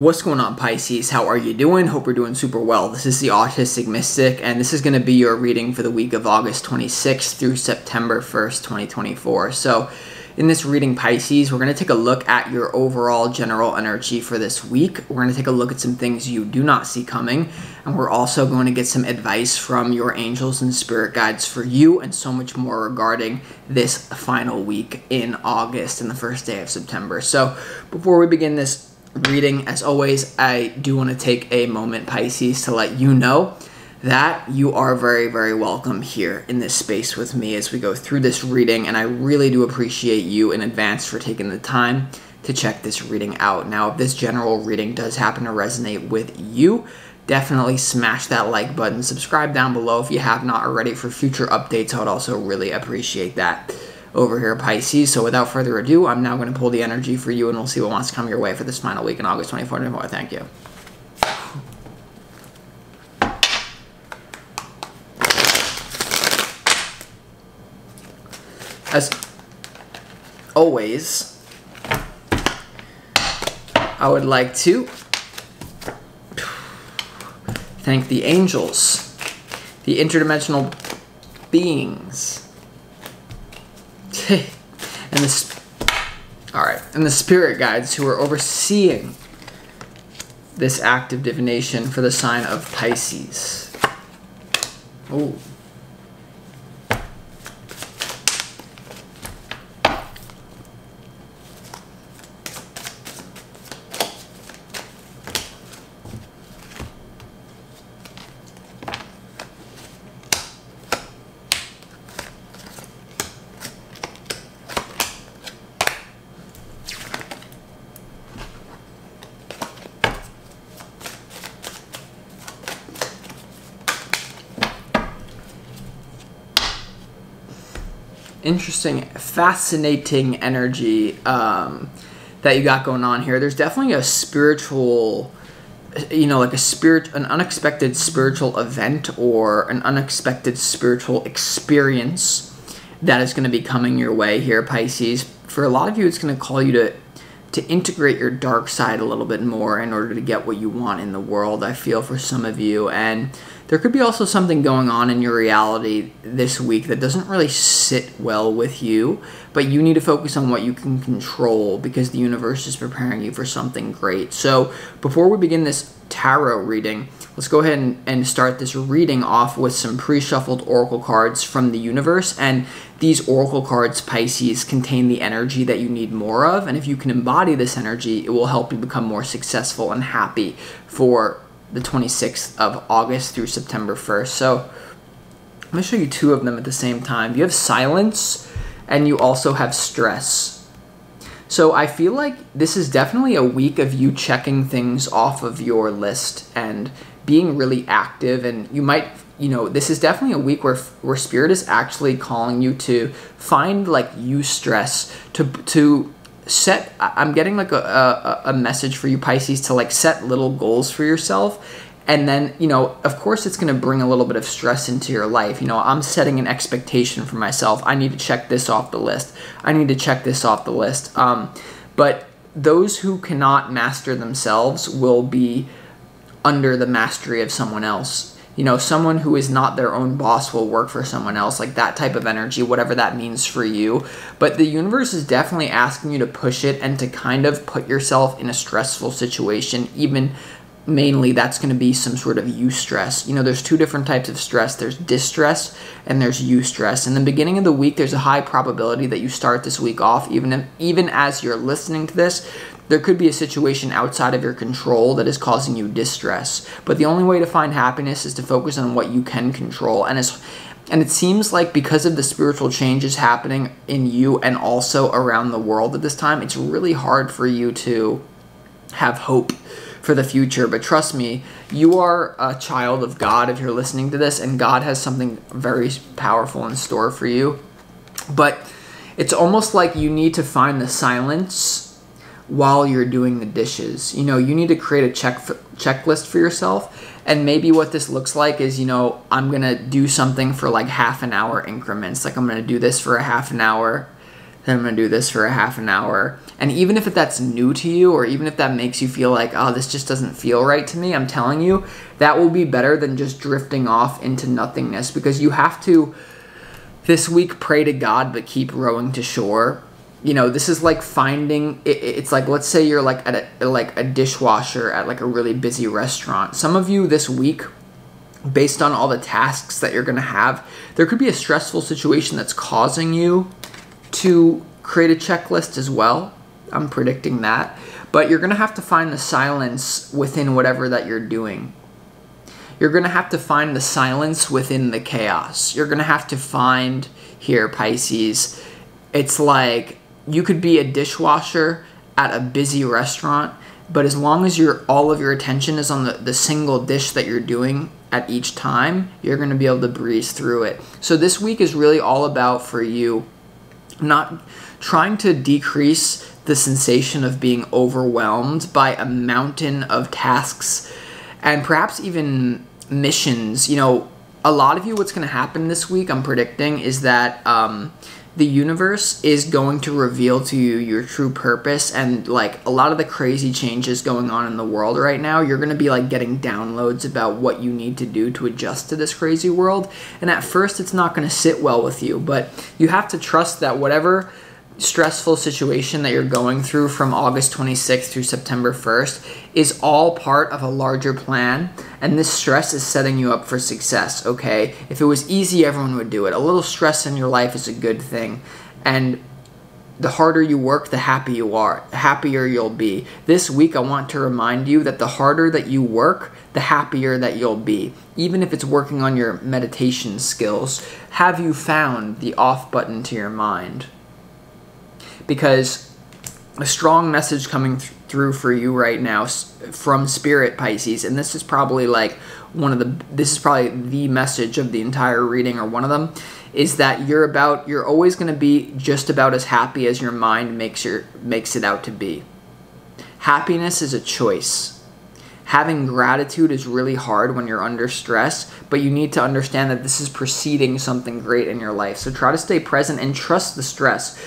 What's going on, Pisces? How are you doing? Hope you're doing super well. This is the Autistic Mystic, and this is going to be your reading for the week of August 26th through September 1st, 2024. So in this reading, Pisces, we're going to take a look at your overall general energy for this week. We're going to take a look at some things you do not see coming, and we're also going to get some advice from your angels and spirit guides for you and so much more regarding this final week in August and the first day of September. So before we begin this reading, as always, I do want to take a moment, Pisces, to let you know that you are very, very welcome here in this space with me as we go through this reading, and I really do appreciate you in advance for taking the time to check this reading out. Now, if this general reading does happen to resonate with you, definitely smash that like button, subscribe down below if you have not already for future updates. I would also really appreciate that over here, Pisces. So without further ado, I'm now going to pull the energy for you, and we'll see what wants to come your way for this final week in August 2024. Thank you. As always, I would like to thank the angels, the interdimensional beings, and the spirit guides who are overseeing this act of divination for the sign of Pisces. Ooh. Interesting, fascinating energy that you got going on here. There's definitely a spiritual, like an unexpected spiritual event or an unexpected spiritual experience that is going to be coming your way here, Pisces. For a lot of you, it's going to call you to integrate your dark side a little bit more in order to get what you want in the world, I feel, for some of you. And there could be also something going on in your reality this week that doesn't really sit well with you, but you need to focus on what you can control because the universe is preparing you for something great. So before we begin this tarot reading, let's go ahead and start this reading off with some pre-shuffled oracle cards from the universe. And these oracle cards, Pisces, contain the energy that you need more of, and if you can embody this energy, it will help you become more successful and happy for the 26th of August through September 1st. So I'm going to show you two of them at the same time. You have silence, and you also have stress. So I feel like this is definitely a week of you checking things off of your list and being really active, and you might, this is definitely a week where Spirit is actually calling you to find like eustress, to set, I'm getting like a message for you, Pisces, to like set little goals for yourself. And then, of course, it's going to bring a little bit of stress into your life. I'm setting an expectation for myself. I need to check this off the list. I need to check this off the list. But those who cannot master themselves will be under the mastery of someone else. Someone who is not their own boss will work for someone else, like that type of energy, whatever that means for you. But the universe is definitely asking you to push it and to kind of put yourself in a stressful situation. Even mainly that's going to be some sort of eustress. There's two different types of stress. There's distress and there's eustress. In the beginning of the week, there's a high probability that you start this week off, even as you're listening to this, there could be a situation outside of your control that is causing you distress. But the only way to find happiness is to focus on what you can control. And it seems like because of the spiritual changes happening in you and also around the world at this time, it's really hard for you to have hope for the future. But trust me, you are a child of God if you're listening to this, and God has something very powerful in store for you. But it's almost like you need to find the silence while you're doing the dishes. You need to create a checklist for yourself, and maybe what this looks like is, I'm gonna do something for like half an hour increments. Like I'm gonna do this for a half an hour, then I'm going to do this for a half an hour. And even if that's new to you, or even if that makes you feel like, oh, this just doesn't feel right to me, I'm telling you, that will be better than just drifting off into nothingness, because you have to, this week, pray to God, but keep rowing to shore. You know, this is like finding, it's like, let's say you're like at a dishwasher at like a really busy restaurant. Some of you this week, based on all the tasks that you're going to have, there could be a stressful situation that's causing you to create a checklist as well. I'm predicting that. But you're going to have to find the silence within whatever that you're doing. You're going to have to find the silence within the chaos. You're going to have to find, here, Pisces, it's like you could be a dishwasher at a busy restaurant, but as long as all of your attention is on the single dish that you're doing at each time, you're going to be able to breeze through it. So this week is really all about, for you, not trying to decrease the sensation of being overwhelmed by a mountain of tasks and perhaps even missions. You know, a lot of you, what's going to happen this week, I'm predicting, is that the universe is going to reveal to you your true purpose, and like a lot of the crazy changes going on in the world right now, you're going to be like getting downloads about what you need to do to adjust to this crazy world. And at first it's not going to sit well with you, but you have to trust that whatever stressful situation that you're going through from August 26th through September 1st is all part of a larger plan, and this stress is setting you up for success, okay? If it was easy, everyone would do it. A little stress in your life is a good thing, and the harder you work, the happier you'll be. This week, I want to remind you that the harder that you work, the happier that you'll be. Even if it's working on your meditation skills, have you found the off button to your mind? Because a strong message coming through for you right now from Spirit, Pisces, and this is probably like this is probably the message of the entire reading, or one of them, is that you're always going to be just about as happy as your mind makes it out to be. Happiness is a choice. Having gratitude is really hard when you're under stress, but you need to understand that this is preceding something great in your life. So try to stay present and trust the stress.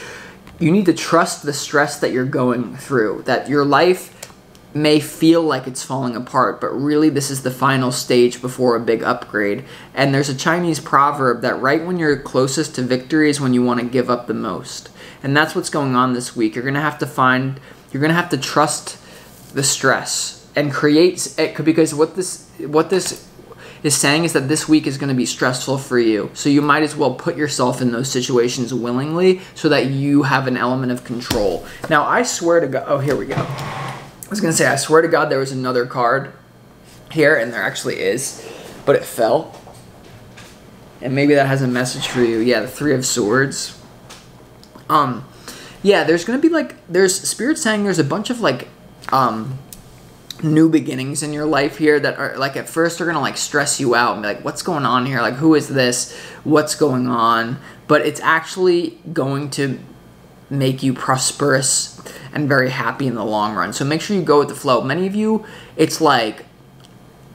You need to trust the stress that you're going through, that your life may feel like it's falling apart, but really this is the final stage before a big upgrade. And there's a Chinese proverb that right when you're closest to victory is when you want to give up the most. And that's what's going on this week. You're going to have to trust the stress and create it, because what this is saying is that this week is going to be stressful for you. So you might as well put yourself in those situations willingly so that you have an element of control. Now, I swear to God, oh, here we go. I was going to say, I swear to God there was another card here, and there actually is, but it fell. And maybe that has a message for you. Yeah, the Three of Swords. Yeah, there's going to be like, there's Spirit saying there's a bunch of like, new beginnings in your life here that are like, at first they're gonna like stress you out and be like, what's going on here? Like, who is this? What's going on? But it's actually going to make you prosperous and very happy in the long run. So make sure you go with the flow. Many of you, it's like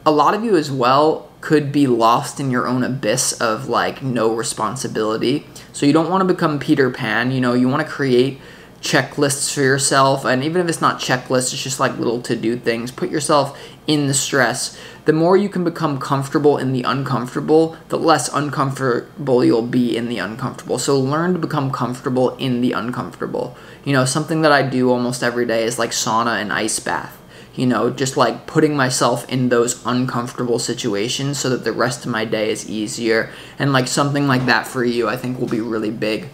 a lot of you as well could be lost in your own abyss of like no responsibility. So you don't want to become Peter Pan. You know, you want to create checklists for yourself, and even if it's not checklists, it's just like little to-do things. Put yourself in the stress. The more you can become comfortable in the uncomfortable, the less uncomfortable you'll be in the uncomfortable. So learn to become comfortable in the uncomfortable. You know, something that I do almost every day is like sauna and ice bath. You know, just like putting myself in those uncomfortable situations so that the rest of my day is easier. And like something like that for you, I think will be really big.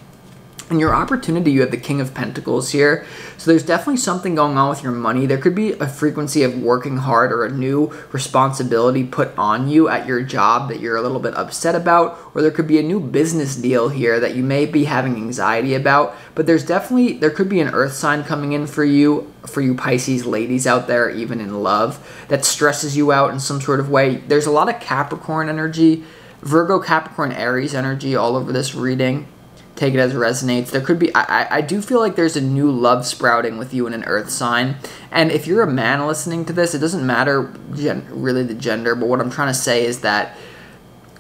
And your opportunity, you have the King of Pentacles here. So there's definitely something going on with your money. There could be a frequency of working hard or a new responsibility put on you at your job that you're a little bit upset about. Or there could be a new business deal here that you may be having anxiety about. But there could be an earth sign coming in for you Pisces ladies out there, even in love, that stresses you out in some sort of way. There's a lot of Capricorn energy, Virgo, Capricorn, Aries energy all over this reading. Take it as it resonates. There could be, I do feel like there's a new love sprouting with you in an earth sign. And if you're a man listening to this, it doesn't matter really the gender, but what I'm trying to say is that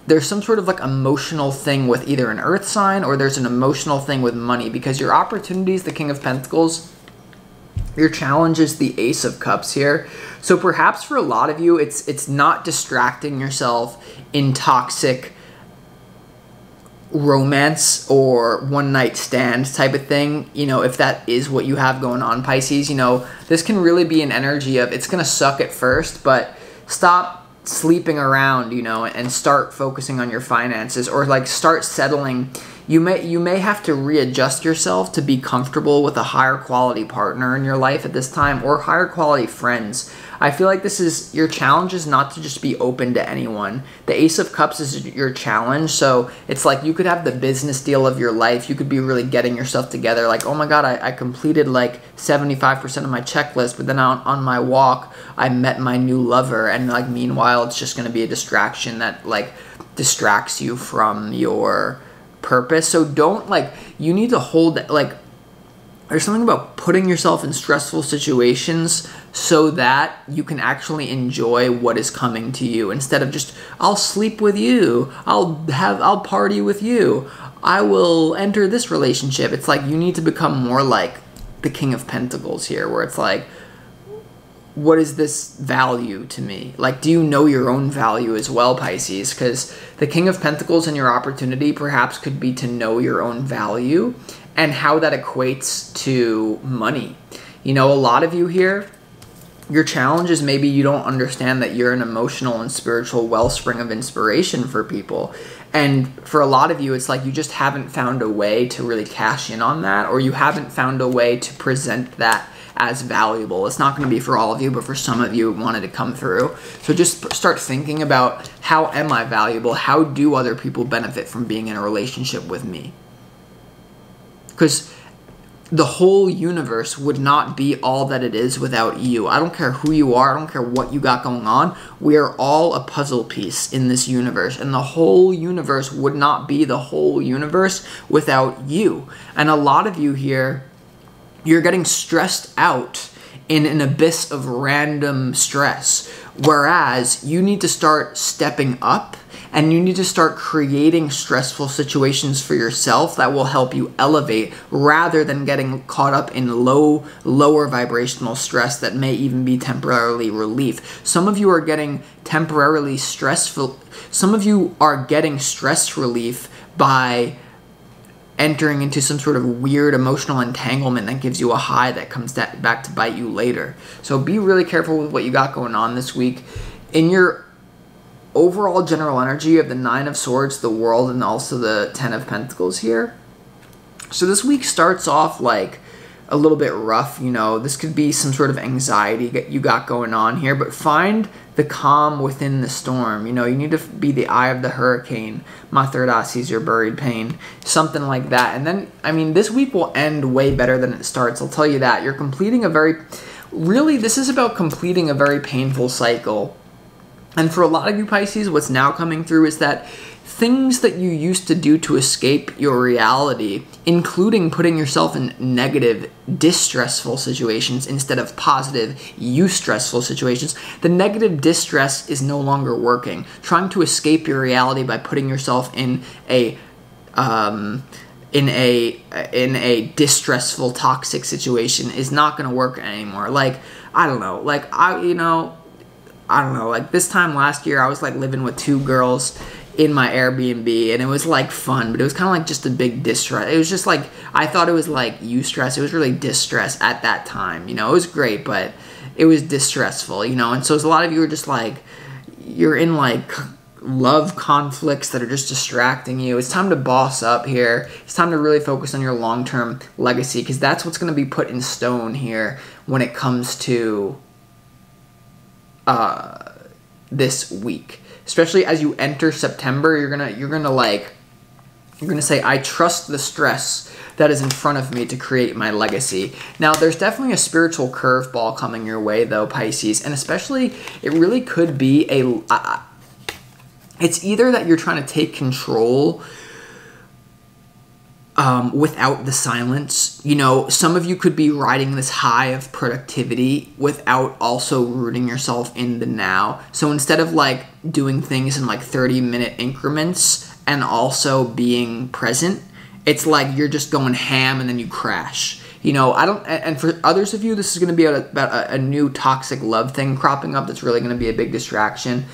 there's some sort of like emotional thing with either an earth sign, or there's an emotional thing with money, because your opportunities, the King of Pentacles, your challenge is the Ace of Cups here. So perhaps for a lot of you, it's not distracting yourself in toxic romance or one night stand type of thing. You know, if that is what you have going on, Pisces, you know, this can really be an energy of, it's going to suck at first, but stop sleeping around, you know, and start focusing on your finances, or like start settling. You may have to readjust yourself to be comfortable with a higher quality partner in your life at this time, or higher quality friends. I feel like this is, your challenge is not to just be open to anyone. The Ace of Cups is your challenge. So it's like you could have the business deal of your life. You could be really getting yourself together. Like, oh my God, I completed like 75% of my checklist, but then on my walk, I met my new lover. And like, meanwhile, it's just going to be a distraction that like distracts you from your purpose. So don't, like, you need to hold, like, there's something about putting yourself in stressful situations so that you can actually enjoy what is coming to you, instead of just, I'll sleep with you, I'll party with you, I will enter this relationship. It's like you need to become more like the King of Pentacles here, where it's like, what is this value to me? Like, do you know your own value as well, Pisces? Because the King of Pentacles and your opportunity perhaps could be to know your own value and how that equates to money. You know, a lot of you here, your challenge is maybe you don't understand that you're an emotional and spiritual wellspring of inspiration for people. And for a lot of you, it's like you just haven't found a way to really cash in on that, or you haven't found a way to present that as valuable. It's not going to be for all of you, but for some of you, it wanted to come through. So just start thinking about, how am I valuable? How do other people benefit from being in a relationship with me? Because the whole universe would not be all that it is without you. I don't care who you are. I don't care what you got going on. We are all a puzzle piece in this universe. And the whole universe would not be the whole universe without you. And a lot of you here, you're getting stressed out in an abyss of random stress. Whereas you need to start stepping up, and you need to start creating stressful situations for yourself that will help you elevate, rather than getting caught up in lower vibrational stress that may even be temporarily relief. Some of you are getting temporarily stressful. Some of you are getting stress relief by entering into some sort of weird emotional entanglement that gives you a high that comes back to bite you later. So be really careful with what you got going on this week. In your overall general energy of the Nine of Swords, the World, and also the Ten of Pentacles here. So this week starts off like a little bit rough, you know. This could be some sort of anxiety that you got going on here, but find the calm within the storm. You know, you need to be the eye of the hurricane. My third eye sees your buried pain. Something like that. And then, I mean, this week will end way better than it starts. I'll tell you that. You're completing a really, this is about completing a very painful cycle. And for a lot of you Pisces, what's now coming through is that things that you used to do to escape your reality, including putting yourself in negative, distressful situations instead of positive, eustressful situations, the negative distress is no longer working. Trying to escape your reality by putting yourself in a distressful, toxic situation is not going to work anymore. Like, I don't know, like, like this time last year, I was like living with two girls in my Airbnb, and it was like fun, but it was kind of like just a big distress. It was just like, I thought it was like eustress. It was really distress at that time. You know, it was great, but it was distressful, you know? And so a lot of you are just like, you're in like love conflicts that are just distracting you. It's time to boss up here. It's time to really focus on your long-term legacy, because that's what's going to be put in stone here when it comes to this week. Especially as you enter September, you're gonna say, I trust the stress that is in front of me to create my legacy. Now, there's definitely a spiritual curveball coming your way, though, Pisces, and especially it really could be it's either that you're trying to take control without the silence. You know, some of you could be riding this high of productivity without also rooting yourself in the now. So instead of like doing things in like 30-minute increments and also being present, it's like you're just going ham and then you crash. You know, and for others of you, this is going to be about a new toxic love thing cropping up that's really going to be a big distraction.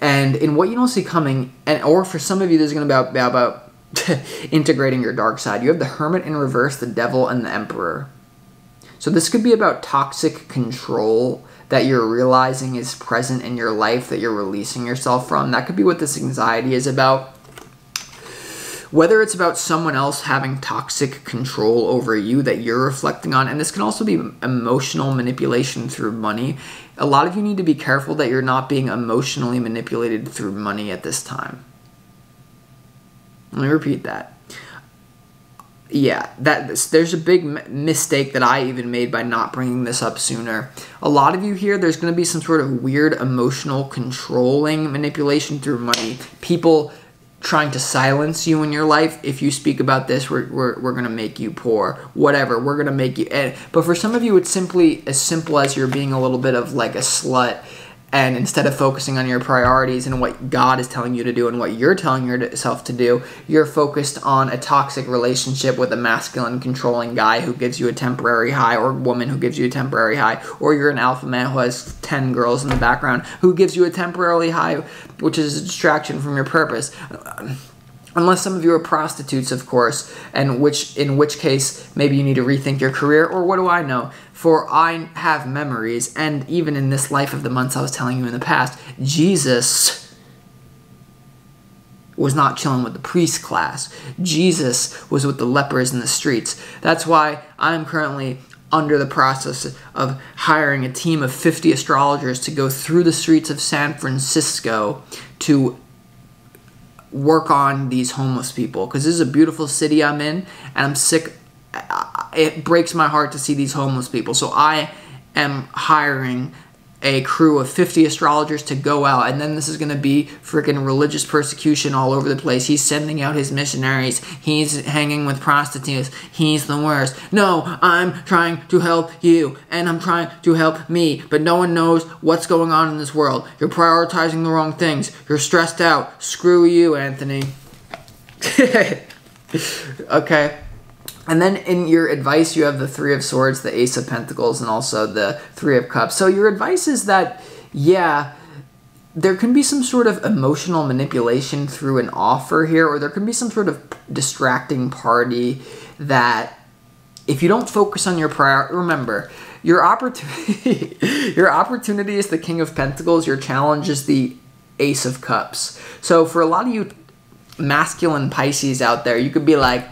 And in what you don't see coming, or for some of you, this is going to be about integrating your dark side. You have the Hermit in reverse, the Devil, and the Emperor. So this could be about toxic control that you're realizing is present in your life that you're releasing yourself from. That could be what this anxiety is about. Whether it's about someone else having toxic control over you that you're reflecting on, and this can also be emotional manipulation through money. A lot of you need to be careful that you're not being emotionally manipulated through money at this time. Let me repeat that. Yeah, there's a big mistake that I even made by not bringing this up sooner. A lot of you here, there's going to be some sort of weird emotional controlling manipulation through money. People trying to silence you in your life. If you speak about this, we're going to make you poor. Whatever, we're going to make you... But for some of you, it's simply as simple as you're being a little bit of like a slut, and instead of focusing on your priorities and what God is telling you to do and what you're telling yourself to do, you're focused on a toxic relationship with a masculine controlling guy who gives you a temporary high, or woman who gives you a temporary high, or you're an alpha man who has 10 girls in the background who gives you a temporarily high, which is a distraction from your purpose. Unless some of you are prostitutes, of course, and in which case maybe you need to rethink your career, or what do I know? For I have memories, and even in this life of the months I was telling you in the past, Jesus was not chilling with the priest class. Jesus was with the lepers in the streets. That's why I'm currently under the process of hiring a team of 50 astrologers to go through the streets of San Francisco to work on these homeless people, because this is a beautiful city I'm in, and I'm sick. It breaks my heart to see these homeless people. So I am hiring a crew of 50 astrologers to go out, and then this is going to be freaking religious persecution all over the place. He's sending out his missionaries. He's hanging with prostitutes. He's the worst. No, I'm trying to help you, and I'm trying to help me, but no one knows what's going on in this world. You're prioritizing the wrong things. You're stressed out. Screw you, Anthony. Okay. And then in your advice, you have the Three of Swords, the Ace of Pentacles, and also the Three of Cups. So your advice is that, yeah, there can be some sort of emotional manipulation through an offer here, or there can be some sort of distracting party that if you don't focus on your priority, remember, your opportunity, your opportunity is the King of Pentacles, your challenge is the Ace of Cups. So for a lot of you masculine Pisces out there, you could be like,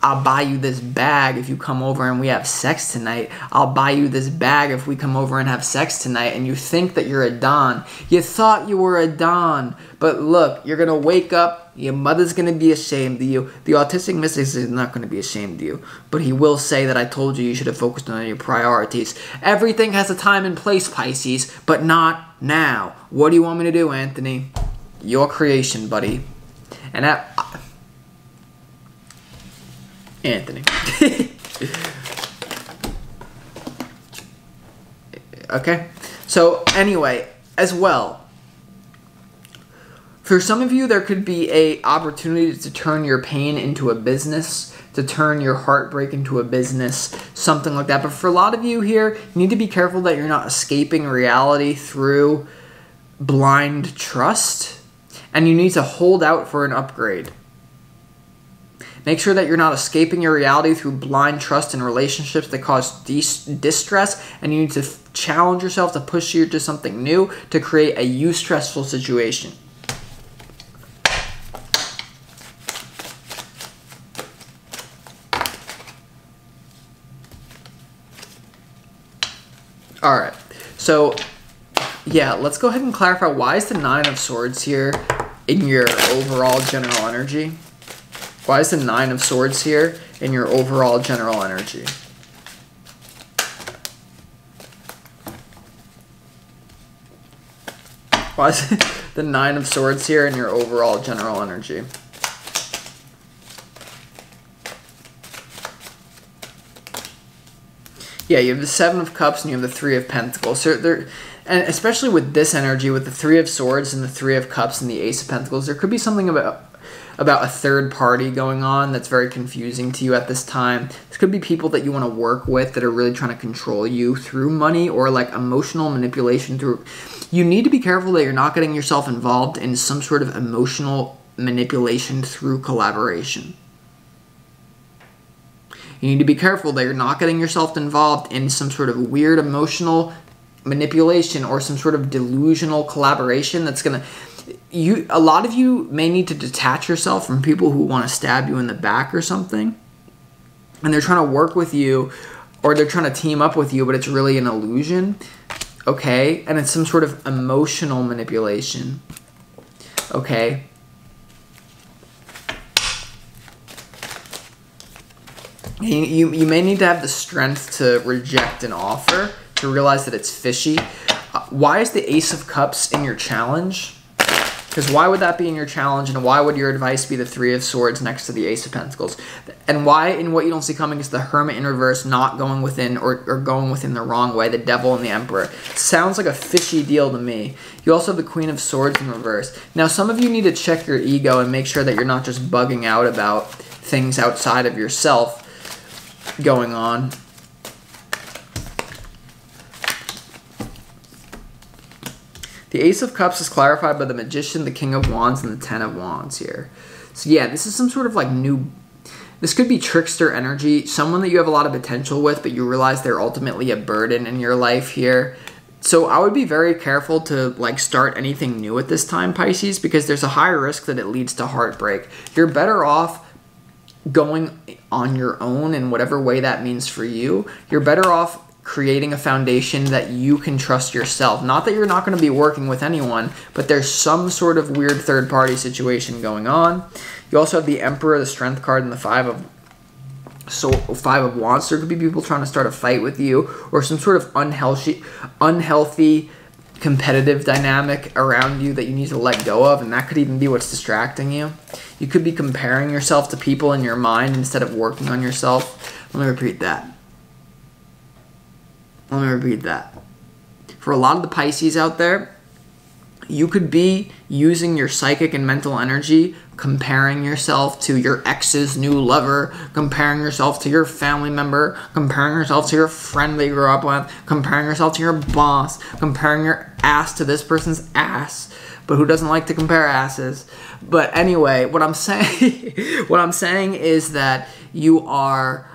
I'll buy you this bag if you come over and we have sex tonight. I'll buy you this bag if we come over and have sex tonight. And you think that you're a Don. You thought you were a Don. But look, you're going to wake up. Your mother's going to be ashamed of you. The autistic mystic is not going to be ashamed of you. But he will say that I told you should have focused on your priorities. Everything has a time and place, Pisces, but not now. What do you want me to do, Anthony? Your creation, buddy. And that... Anthony. Okay? So, anyway, as well, for some of you, there could be a opportunity to turn your pain into a business, to turn your heartbreak into a business, something like that. But for a lot of you here, you need to be careful that you're not escaping reality through blind trust, and you need to hold out for an upgrade. Make sure that you're not escaping your reality through blind trust in relationships that cause distress, and you need to challenge yourself to push you to something new to create a you-stressful situation. Alright, so yeah, let's go ahead and clarify, why is the Nine of Swords here in your overall general energy? Why is the Nine of Swords here in your overall general energy? Why is the Nine of Swords here in your overall general energy? Yeah, you have the Seven of Cups and you have the Three of Pentacles. So there, and especially with this energy, with the Three of Swords and the Three of Cups and the Ace of Pentacles, there could be something about a third party going on that's very confusing to you at this time. This could be people that you want to work with that are really trying to control you through money or like emotional manipulation through. You need to be careful that you're not getting yourself involved in some sort of emotional manipulation through collaboration. You need to be careful that you're not getting yourself involved in some sort of weird emotional manipulation or some sort of delusional collaboration that's going to... A lot of you may need to detach yourself from people who want to stab you in the back or something. And they're trying to work with you or they're trying to team up with you, but it's really an illusion. Okay? And it's some sort of emotional manipulation. Okay? You may need to have the strength to reject an offer, to realize that it's fishy. Why is the Ace of Cups in your challenge? Because why would that be in your challenge, and why would your advice be the Three of Swords next to the Ace of Pentacles? And why in What You Don't See Coming is the Hermit in reverse not going within or going within the wrong way, the Devil and the Emperor? Sounds like a fishy deal to me. You also have the Queen of Swords in reverse. Now, some of you need to check your ego and make sure that you're not just bugging out about things outside of yourself going on. The Ace of Cups is clarified by the Magician, the King of Wands, and the Ten of Wands here. So yeah, this is some sort of like new... This could be trickster energy, someone that you have a lot of potential with, but you realize they're ultimately a burden in your life here. So I would be very careful to like start anything new at this time, Pisces, because there's a high risk that it leads to heartbreak. You're better off going on your own in whatever way that means for you. You're better off creating a foundation that you can trust yourself. Not that you're not going to be working with anyone, but there's some sort of weird third-party situation going on. You also have the Emperor, the Strength card, and the Five of Wands. There could be people trying to start a fight with you, or some sort of unhealthy competitive dynamic around you that you need to let go of, and that could even be what's distracting you. You could be comparing yourself to people in your mind instead of working on yourself. Let me repeat that. Let me repeat that. For a lot of the Pisces out there, you could be using your psychic and mental energy, comparing yourself to your ex's new lover, comparing yourself to your family member, comparing yourself to your friend that you grew up with, comparing yourself to your boss, comparing your ass to this person's ass. But who doesn't like to compare asses? But anyway, what I'm saying is that you are...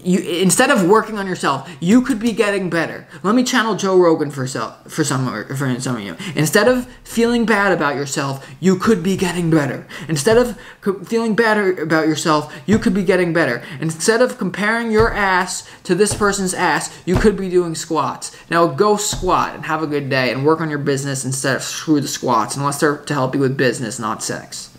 instead of working on yourself, you could be getting better. Let me channel Joe Rogan for some of you. Instead of feeling bad about yourself, you could be getting better. Instead of feeling bad about yourself, you could be getting better. Instead of comparing your ass to this person's ass, you could be doing squats. Now go squat and have a good day and work on your business instead of screw the squats, unless they're to help you with business, not sex.